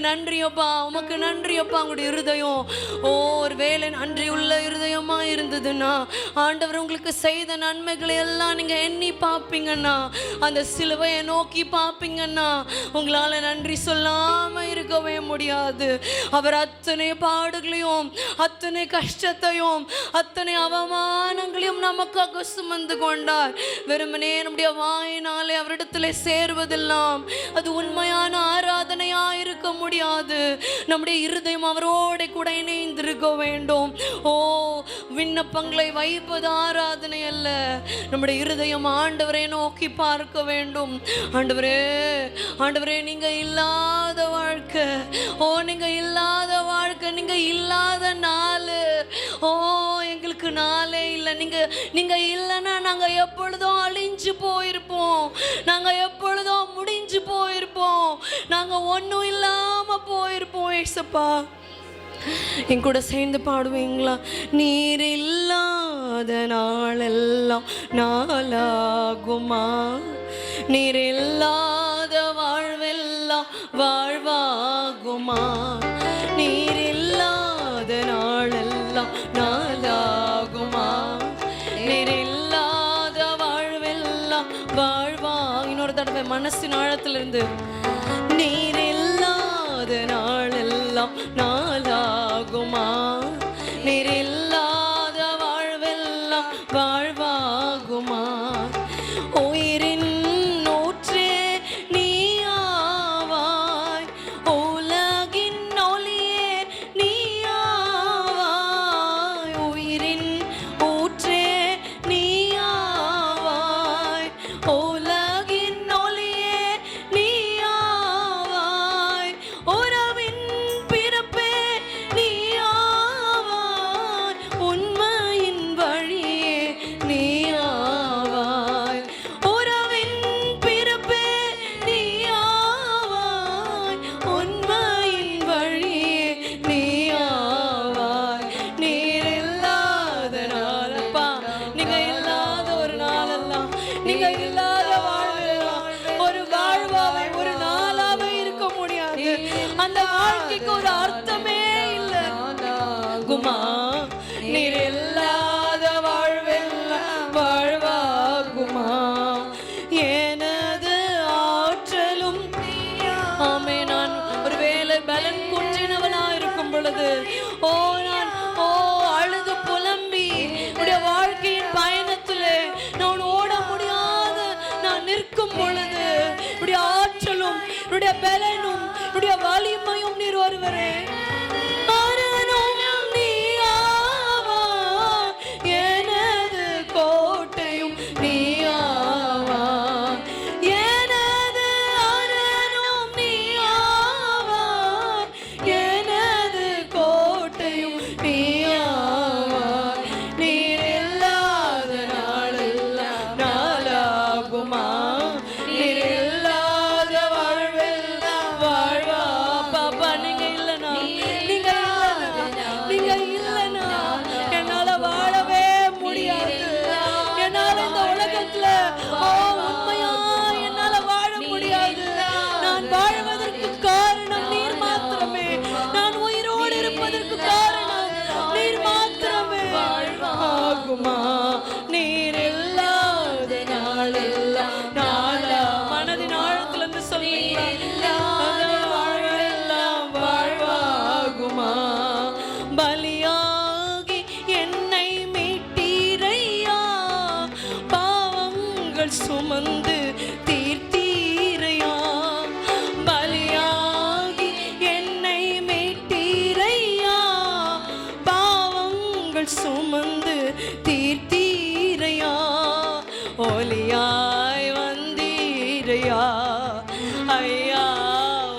நன்றியப்பா, உமக்கு நன்றியப்பா. உங்களுடைய இருதயம் ஒரு வேளை நன்றி உள்ள இருதயமா இருந்ததுன்னா ஆண்டவர் உங்களுக்கு செய்த நன்மைகளை எல்லாம் நீங்க எண்ணி பார்ப்பீங்கன்னா, அந்த சிலுவையை நோக்கி பார்ப்பீங்கன்னா உங்களால நன்றி சொல்லாம இருக்கவே முடியாது. அவர் அத்தனை பாடுகளையும் அத்தனை கஷ்டத்தையும் அத்தனை அவமானங்களையும் நமக்காக சுமந்து கொண்டார். வெறுமனே நம்முடைய வாயினாலே அவரிடத்துல சேருவதெல்லாம் அது உண்மையான ஆராதனையா இருக்க முடியாது. நம்முடைய இருதயம் அவரோட கூட இணைந்திருக்க வேண்டும். விண்ணப்பங்களை வைப்பது ஆராதனை அல்ல, நம்முடைய இருதயம் ஆண்டவரை நோக்கி பார்க்க வேண்டும். ஆண்டவரே, ஆண்டவரே, நீங்க இல்லாத வாழ்க்கை, நீங்க இல்லாத வாழ்க்கை, நீங்க இல்லாத நாள், எங்களுக்கு நாளே இல்லை. நீங்க இல்லைன்னா நாங்க எப்பொழுதும் அழிஞ்சு போயிருப்போம், நாங்க எப்பொழுதும் முடிஞ்சு போயிருப்போம், நாங்க ஒன்றும் இல்லாம போயிருப்போம். ஏசப்பா, என் கூட சேர்ந்து பாடுவீங்களா? நீர் இல்லாத நாளெல்லாம் நாளாகுமா, நீர் இல்லாத வாழ்வெல்லாம் வாழ்வாகுமா, நீர் இல்லாத நாளெல்லாம் நாளாகுமா, நீர் இல்லாத வாழ்வெல்லாம் வாழ்வா. இன்னொரு தடவை மனசின் ஆழத்திலிருந்து, நீர் இல்லாத நாளெல்லாம் நாளாகுமா, நீர் இல்லாத வாழ்வெல்லாம் வாழ்வாகுமா, உயிரின் ஊற்றே நீயாவாய், உலகின் ஒளியே நீயாவாய், உயிரின் ஊற்றே நீயாவாய், உலகின் ஒளியே நீயாவாய், உறவின் பிறப்பே நீயாவாய், உண்மையின் வழியே நீயாவாய், உறவின் பிறப்பே நீயாவாய், உண்மையின் வழியே நீயாவாய். நீர் இல்லாத நாளப்பா, நீங்க இல்லாத ஒரு நாளெல்லாம், நீங்க இல்லாத வாழ்வெல்லாம் ஒரு வாழ்வாவை ஒரு நாளாவே இருக்க முடியாது. அந்த வாழ்க்கைக்கு ஒரு அர்த்தமே இல்லை. குமா, நீர் இல்லாத வாழ்வெல்லாம் வாழ்வாகுமா, எனது ஆற்றலும் ஆமே. நான் ஒருவேளை பலன் குன்றினவனா இருக்கும் பொழுது, நான் அழுது புலம்பி உடைய வாழ்க்கையின் பயணத்திலே நான் ஓட முடியாது நான் நிற்கும் பொழுது, உடைய ஆற்றலும் உடைய பலனும் உடைய வலிமையும் நீர் ஒருவரே. அரணும் நீயாவா, எனது கோட்டையும் நீயாவா, எனது அரணும் நீயாவா, எனது கோட்டையும் நீயாவா, நீர் இல்லாத நாளெல்லாம் நாளாகுமா, நீர் இல்லாத வாழ்வெல்லாம் வாழ்வா. பாப்பா, நீங்க இல்லைனா, நீங்க இல்லைனா என்னால வாழவே முடியாது. என்னால இந்த உலகத்துல உண்மையா என்னால வாழ முடியாது. நான் வாழ்வதற்கு காரணம் நீர் மாத்திரமே. நான் உயிரோடு இருப்பதற்கு காரணம் நீர் மாத்திரமே. ஆகுமா, நீர் இல்லாத நாளெல்லாம் நாளா. மனதின் ஆழத்திலிருந்து சொல்லுங்க, வாழ்வெல்லாம் வாழ்வாகுமா, பலியாகி என்னை மீட்டீரையா, பாவங்கள் சுமந்து தீர்த்தீரையா, பலியாகி என்னை மீட்டீரையா, பாவங்கள் சுமந்து தீர்த்தீரையா, ஒலியாய் வந்தீரையா ஐயா,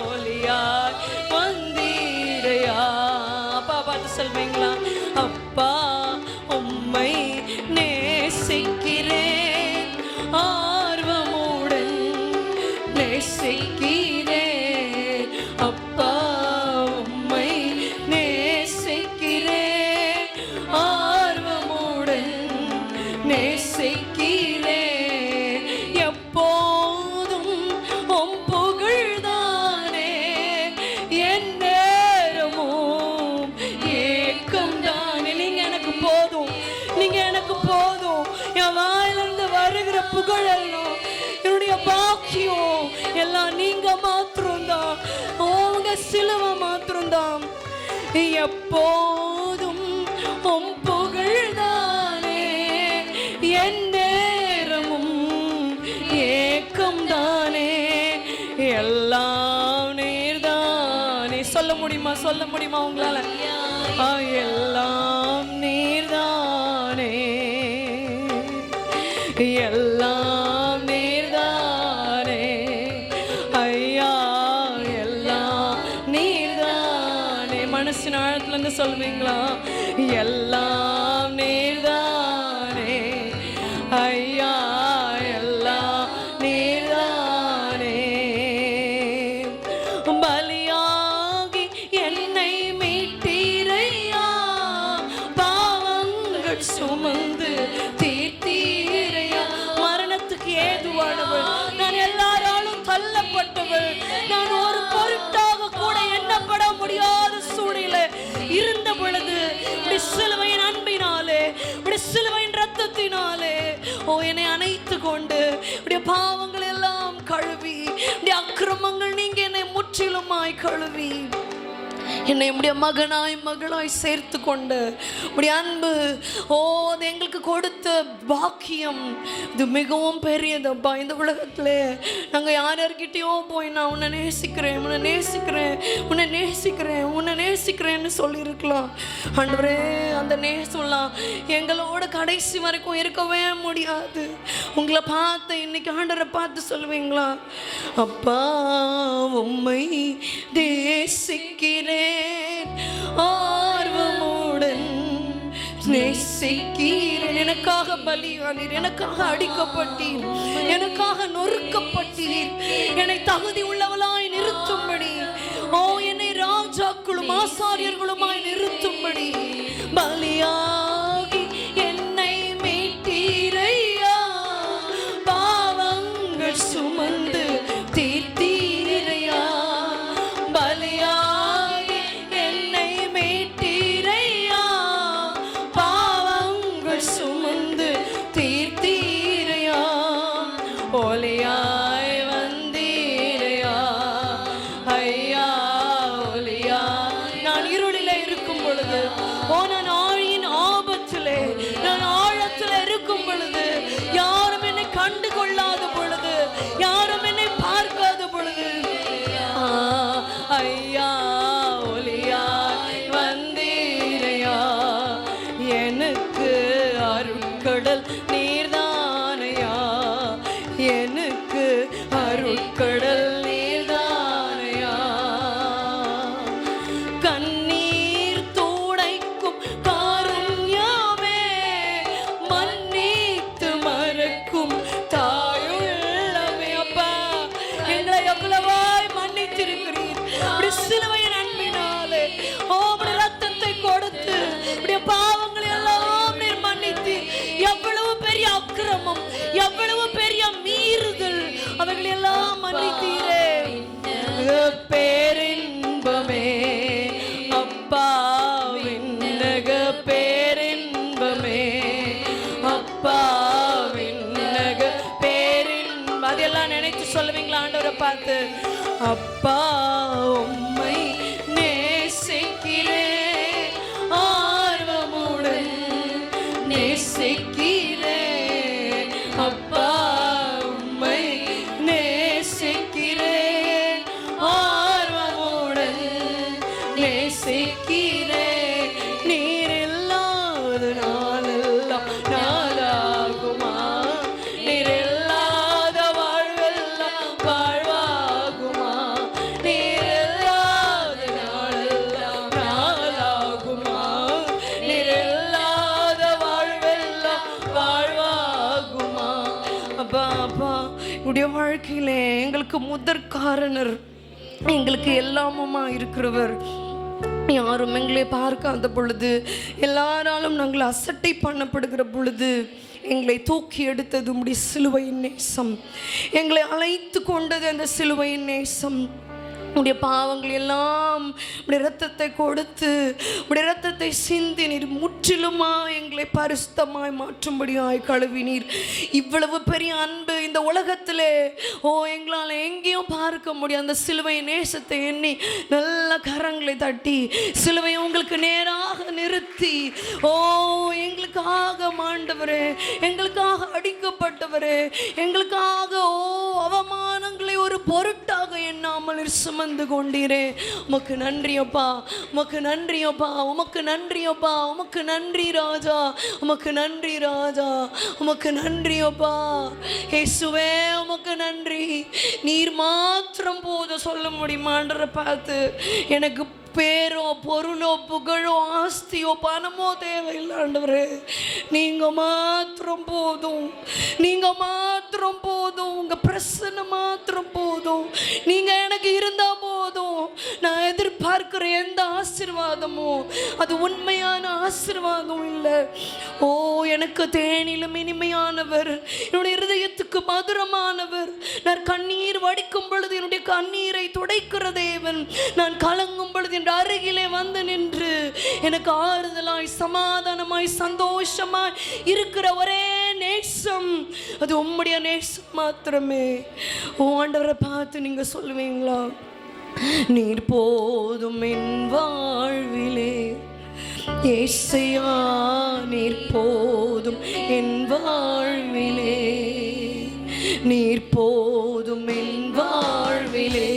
ஒலியாய் வந்தீரையா. அப்பா பார்த்து சொல்வீங்களா? அப்பா, உம்மை நேசிக்கிறேன், ஆர்வமுடன் நேசிக்கிறேன், அப்பா, உம்மை நேசிக்கிறேன், ஆர்வமுடன் நேசிக்கிறேன், எப்போதும் உம் புகழ்தானே என் சிலுவை மாத்திரம்தான். எப்போதும் உம் புகழ்தானே, என் நேரமும் ஏக்கம் தானே, எல்லாம் நீர்தானே. சொல்ல முடியுமா உங்களால? எல்லாம் நீர்தானே, எல்லாம் நீர்தானே ஐயா, எல்லாம் நீர்தானே. மனசின் ஆழத்துல இருந்து சொல்லுவீங்களா? எல்லாம் நீர்தானே ஐயா, எல்லாம் நீர்தானே. பலியாகி என்னை மீட்டீரையா, பாவங்கள் சுமந்து தீர்த்தீரையா. மரணத்துக்கு ஏதுவானவள் நான், எல்லாராலும் தள்ளப்பட்டவள் நான், ஒரு பொருட்டாக கூட எண்ணப்பட முடியாத சூழ்நிலை இருந்த பொழுது சிலுவையின் அன்பினாலே, சிலுவையின் ரத்தத்தினாலே என்னை அணைத்து கொண்டு பாவங்கள் எல்லாம் கழுவி, அக்கிரமங்கள் நீங்க என்னை முற்றிலுமாய் கழுவி என்னை உடைய மகளாய் சேர்த்து கொண்டு உடைய அன்பு அது எங்களுக்கு கொடுத்த பாக்கியம் இது மிகவும் பெரியதப்பா. இந்த உலகத்துல நாங்க யார்கிட்டயோ போய் நான் உன்னை நேசிக்கிறேன், உன்னை நேசிக்கிறேன், உன்னை நேசிக்கிறேன், உன்னை நேசிக்கிறேன்னு சொல்லியிருக்கலாம். ஆண்டவரே, அந்த நேசம்லாம் எங்களோட கடைசி வரைக்கும் இருக்கவே முடியாது. உங்களை பார்த்து இன்னைக்கு ஆண்டவரை பார்த்து சொல்லுவீங்களா? அப்பா உம்மை நேசிக்கிறேன், ஆர்வமுடன் நேசிக்கிறேன். எனக்காக பலியானீர், எனக்காக அடிக்கப்பட்டீர், எனக்காக நொறுக்கப்பட்டீர், என்னை தகுதி உள்ளவளாய் நிறுத்தும்படி, என்னை ராஜாக்களும் ஆசாரியர்களுமாய் நிறுத்தும்படி பலியாகி என்னை மீட்டீரையா, பாவங்கள் சுமந்து தீர்த்தீரையா. பலியாகி என்னை மீட்டீரையா, பாவங்கள் சுமந்து தீர்த்தீரையா. ஒலியாய் வந்தீரையா ஐயா, ஒலியா. நான் இருளிலே இருக்கும் பொழுது, நான் ஆழியின் ஆபத்திலே, நான் ஆழத்தில் இருக்கும் பொழுது, யாரும் என்னை கண்டு கொள்ளாத பொழுது, யாரும் என்னை பார்க்காத பொழுது, ஐயா ஒலியாய் வந்தீரையா. எனக்கு அருட்கடல் நீர்தானையா, எனக்கு அருட்கடல் நீர்தானையா. கண்ணீர் துடைக்கும் காருண்யமே, மன்னித்து மறக்கும் தாயுள்ளமே. அப்பா, எங்களை எவ்வளவாய் மன்னித்திருக்கிறீர். சிலுவையின் அன்பினாலே ரத்தத்தை கொடுத்து பாவங்களை எல்லாம் நீர் மன்னித்து, எவ்வளவு பெரிய அக்கிரமம், எவ்வளவு பெரிய மீறுதல், அவைகளை எல்லாம் மன்னித்தீரே. பேரின்பமே அப்பா, விண்ணக பேரின்பமே அப்பா, விண்ணக பேரின்பம். அதெல்லாம் நினைத்து சொல்லுவீங்களா ஆண்டவரை பார்த்து? அப்பா உம்மை நேசிக்கிறேன், ஆர்வமுடன் நேசிக்கிறேன். அப்பா உம்மை நேசிக்கிறேன், ஆர்வமுடன் நேசிக்கிறேன். நீர் இல்லாத நாளெல்லாம் நாளாகுமா, நீர் இல்லாத வாழ்வெல்லாம் வாழ்வாகுமா, நீர் இல்லாத நாளெல்லாம் நாளாகுமா, நீர் இல்லாத வாழ்வெல்லாம் வாழ்வாகுமா. அப்பா அப்பா, உடைய வாழ்க்கையிலே எங்களுக்கு முதற் காரணர், எங்களுக்கு எல்லாமுமா இருக்கிறவர், யாரும் எங்களை பார்க்காத பொழுது, எல்லாராலும் நாங்கள் அசட்டை பண்ணப்படுகிற பொழுது எங்களை தூக்கி எடுத்தது உம்முடைய சிலுவையின் நேசம். எங்களை அழைத்து கொண்டது அந்த சிலுவையின் நேசம். உடைய பாவங்கள் எல்லாம் உடைய இரத்தத்தை கொடுத்து உடைய இரத்தத்தை சிந்தி நீர் முற்றிலுமா எங்களை பரிசுத்தமாய் மாற்றும்படியாய் கழுவினீர். இவ்வளவு பெரிய அன்பு இந்த உலகத்திலே எங்களால் எங்கேயும் பார்க்க முடியும். அந்த சிலுவை நேசத்தை எண்ணி நல்ல கரங்களை தட்டி சிலுவையை உங்களுக்கு நேராக நிறுத்தி எங்களுக்காக ஆண்டவரே, எங்களுக்காக அடிக்கப்பட்டவரே, எங்களுக்காக அவமானங்களை ஒரு பொருட்டாக எண்ணாமல் சுமந்து கொண்டீரே. உமக்கு நன்றி அப்பா, உமக்கு நன்றி அப்பா, உமக்கு நன்றி அப்பா, உமக்கு நன்றி ராஜா, உமக்கு நன்றி ராஜா, உமக்கு நன்றி அப்பா. இயேசுவே உமக்கு நன்றி. நீர் மாத்திரம் போதும். சொல்ல முடியுமான்ற பார்த்து எனக்கு பேரோ பொருளோ புகழோ ஆஸ்தியோ பணமோ தேவையில்லை ஆண்டவரே. நீங்க மாத்திரம் போதும், நீங்க மாத்திரம் போதும். உங்க பிரசன்ன மாத்திரம் போதும். நீங்க எனக்கு இருந்தா போதும். நான் எதிர்பார்க்கிற எந்த ஆசீர்வாதமோ அது உண்மையான ஆசீர்வாதம் இல்லை. எனக்கு தேனிலும் இனிமையானவர், என்னுடைய இருதயத்துக்கு மதுரமானவர். நான் கண்ணீர் வடிக்கும் பொழுது என்னுடைய கண்ணீரை துடைக்கிற தேவன், நான் கலங்கும் பொழுது அருகிலே வந்து நின்று எனக்கு ஆறுதலாய் சமாதானமாய் சந்தோஷமாய் இருக்கிற ஒரே நேசம் அது உம்முடைய நேசம் மாத்திரமே. ஆண்டவரை பார்த்து நீங்க சொல்லுவீங்களா? நீர் போதும் என் வாழ்விலே இயேசுயா, நீர் போதும் என் வாழ்விலே, நீர் போதும் என் வாழ்விலே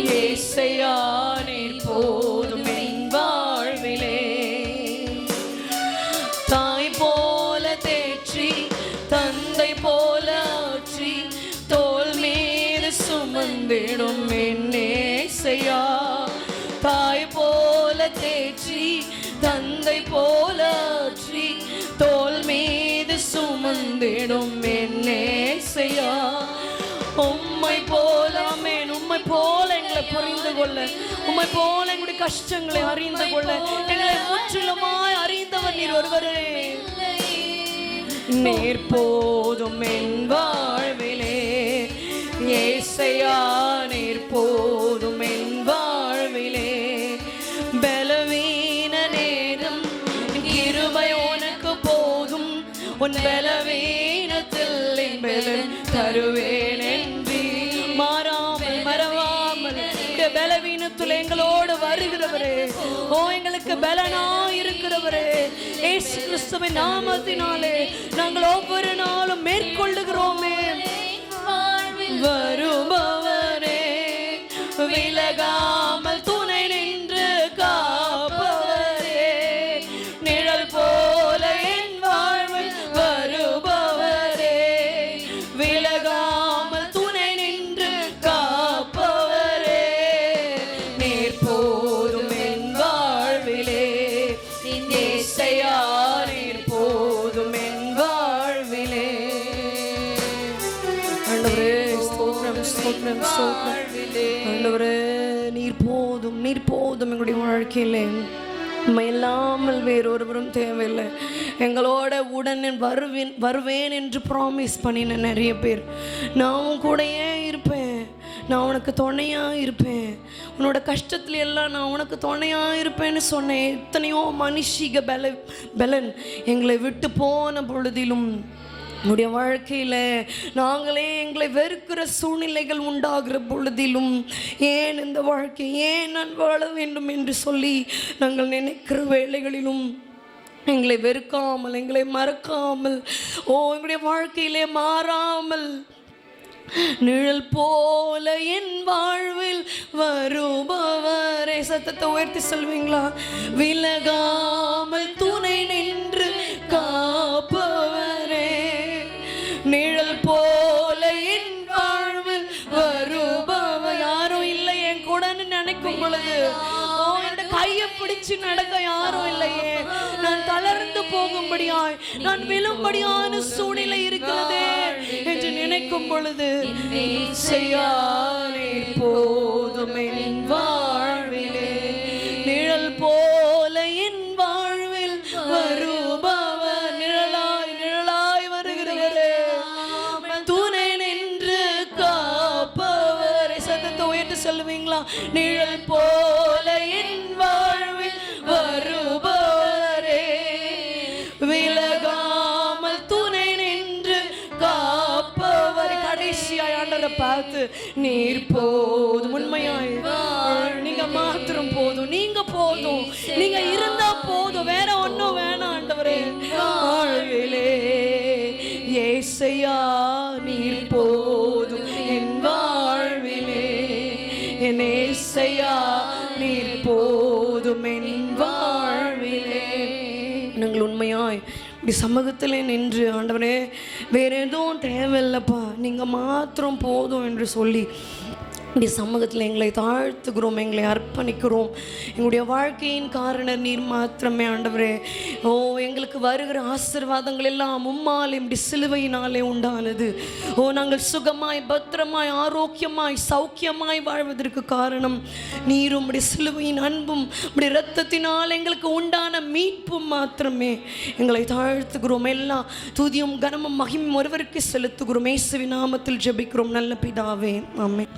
இயேசுயா, நீர் போதும் என் வாழ்விலே. தாய் போல தேற்றி தந்தை போல ஆற்றி தோள் மீது சுமந்திடும் என் இயேசுயா. தாய் போல தேற்றி தந்தை போல ஆற்றி தோள் மீது சுமந்திடும் என் இயேசுயா. உம்மை போல ஆமென், உம்மை போல எங்களை புரிந்து கொள்ள, உம்மை போல எங்களுடைய கஷ்டங்களை அறிந்து கொள்ள எங்களை முற்றிலுமாய் அறிந்தவர் நீர் ஒருவரே. நீர் போதும் என் வாழ்விலே இயேசுயா, நீர் போதும் என் வாழ்விலே. பலவீன நேரம் கிருபை உனக்கு போதும், உன் பலவீனத்தில் என் பலன் தருவேன் என்று மாறாமல் மறவாமல் பலவீனத்தில் எங்களோடு வருகிறவரே, எங்களுக்கு பலனாய் இருக்கிறவரே, இயேசு கிறிஸ்துவின் நாமத்தினாலே நாங்கள் ஒவ்வொரு நாளும் மேற்கொள்ளுகிறோமே. வருபவரே, விலகாமல் துணை நின்று காப்பவரே, நிழல் போல என் வாழ்வில் வருபவரே, விலகாமல் துணை நின்று காப்பவரே, நீர் போதும் என் வாழ்விலே இயேசுயா, நீர் போதும் என் வாழ்விலே. ஆண்டவரே ஸ்தோத்திரம் ஸ்தோத்திரம் ஸ்தோத்திரம். ஆண்டவரே நீர் போதும், நீர் போதும் எங்களுடைய வாழ்க்கையிலே. நம்ம இல்லாமல் வேறொருவரும் தேவையில்லை. எங்களோட உடனே வருவேன் என்று ப்ராமிஸ் பண்ணின நிறைய பேர், நான் கூடயே இருப்பேன், நான் உனக்கு துணையாக இருப்பேன், உன்னோட கஷ்டத்துல எல்லாம் நான் உனக்கு துணையாக இருப்பேன்னு சொன்னேன். எத்தனையோ மனுஷிக பலன் எங்களை விட்டு போன பொழுதிலும் நம்முடைய வாழ்க்கையில் நாங்களே எங்களை வெறுக்கிற சூழ்நிலைகள் உண்டாகிற பொழுதிலும், ஏன் இந்த வாழ்க்கை, ஏன் நான் வாழ வேண்டும் என்று சொல்லி நாங்கள் நினைக்கிற வேளைகளிலும் எங்களை வெறுக்காமல், எங்களை மறக்காமல், எங்களுடைய வாழ்க்கையிலே மாறாமல் நிழல் போல என் வாழ்வில் வருபவரே. சத்தத்தை உயர்த்தி சொல்வீங்களா? விலகாமல் துணை நின்று காப்பவரே, நிழல் போல என் வாழ்வில் வருபவர். யாரும் இல்லை என் கூட நினைக்கும் பொழுது, கையை பிடிச்சு நடக்க யாரும் இல்லையே, நான் தளர்ந்து போகும்படியாய், நான் விழும்படியான சூழ்நிலை இருக்கிறதே என்று நினைக்கும் பொழுது, போதும் என் வாழ்விலே, நிழல் போல என் வாழ்வில் வருபவர், நிழலாய் நிழலாய் வருகிறவரே, துணை நின்று காப்பவரை. சத்தத்தை உயர்த்தி சொல்லுவீங்களா? நீர் போதும். உண்மையாய் நீங்க மாத்திரம் போதும், நீங்க போதும், நீங்க இருந்தா போதும், வேற ஒன்றும் வேணாம் ஆண்டவரே. வாழ்விலே ஏசையா நீர் போதும் என் வாழ்விலே, என் ஏசையா நீர் போதும் என் வாழ்விலே. நாங்கள் உண்மையாய் இப்படி சமூகத்தில் நின்று ஆண்டவரே வேற எதுவும் தேவையில்லைப்பா, நீங்கள் மாத்திரம் போதும் என்று சொல்லி இப்படி சமூகத்தில் எங்களை தாழ்த்துகிறோம், எங்களை அர்ப்பணிக்கிறோம். எங்களுடைய வாழ்க்கையின் காரணம் நீர் மாத்திரமே ஆண்டவரே. ஓ, எங்களுக்கு வருகிற ஆசீர்வாதங்கள் எல்லாம் உம்மால் இப்படி சிலுவையினாலே உண்டானது. ஓ, நாங்கள் சுகமாய் பத்திரமாய் ஆரோக்கியமாய் சௌக்கியமாய் வாழ்வதற்கு காரணம் நீரும் உம்முடைய சிலுவையின் அன்பும் உம்முடைய இரத்தத்தினால் எங்களுக்கு உண்டான மீட்பும் மாத்திரமே. எங்களை தாழ்த்துகிறோம். எல்லா துதியும் கனமும் மகிமையும் ஒருவருக்கு செலுத்துகிறோம். இயேசுவின் நாமத்தில் ஜெபிக்கிறோம் நல்ல பிதாவே, ஆமென்.